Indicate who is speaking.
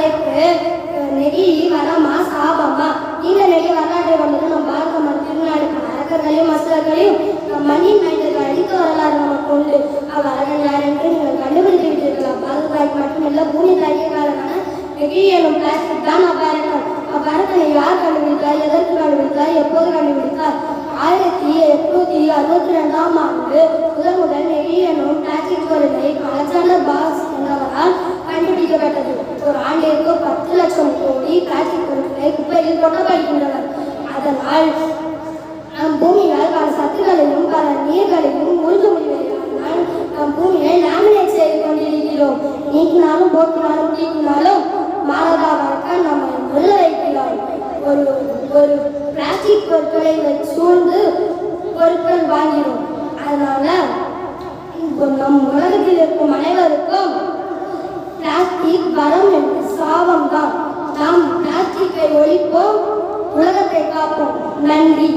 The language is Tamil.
Speaker 1: தலைப்பு நெறி வரமா சாபமா. இந்த நெறி வரலாற்றை கொண்டது நம் பாரத மண் திருநாடு. அரக்கர்களையும் அசுரர்களையும் நம் மண்ணின் மைந்தர்கள் அழித்த வரலாறு நமக்கு உண்டு. அவ்வரகன் யார் என்று நீங்கள் கண்டுபிடித்து விட்டீர்களா? பாரத தாய்க்கு மட்டுமல்ல பூமி தாய்க்கே காரணமான நெறி எனும் பிளாஸ்டிக் தான் அவ்வரக்கன். அவ்வரக்கனை யார் கண்டுபிடித்தார், எதற்கு கண்டுபிடித்தார், எப்போது கண்டுபிடித்தார்? 1862ஆம் ஆண்டு முதல் நெறி எனும் பிளாஸ்டிக் பொருளை அலெக்சாண்டர் பாக்ஸ் என்பவரால் கண்டுபிடிக்கப்பட்டது. ஒரு ஆண்டிற்கு 10 லட்சம் கோடி பிளாஸ்டிக் பொருட்களை குப்பையில் கொட்டப்படுகின்றனர். அதனால் நம் பூமியால் பல சத்துக்களையும் பல நீர்களையும் உறிஞ்ச முடிவதால் நம் பூமியை லேமினேட் செய்து கொண்டிருக்கிறோம். நீக்கினாலும் போக்கினாலும் தீக்கினாலும் மாறாதவர்க்க நம்ம உள்ள வைக்கிறோம். ஒரு பிளாஸ்டிக் பொருட்களை சூழ்ந்து பொருட்கள் வாங்கிறோம். அதனால நம் உலகத்தில் இருக்கும் அனைவருக்கும் பிளாஸ்டிக் வரம் என்று சாபம் தான். நாம் பிளாஸ்டிக்கை ஒழிப்போம், உலகத்தை காப்போம். நன்றி.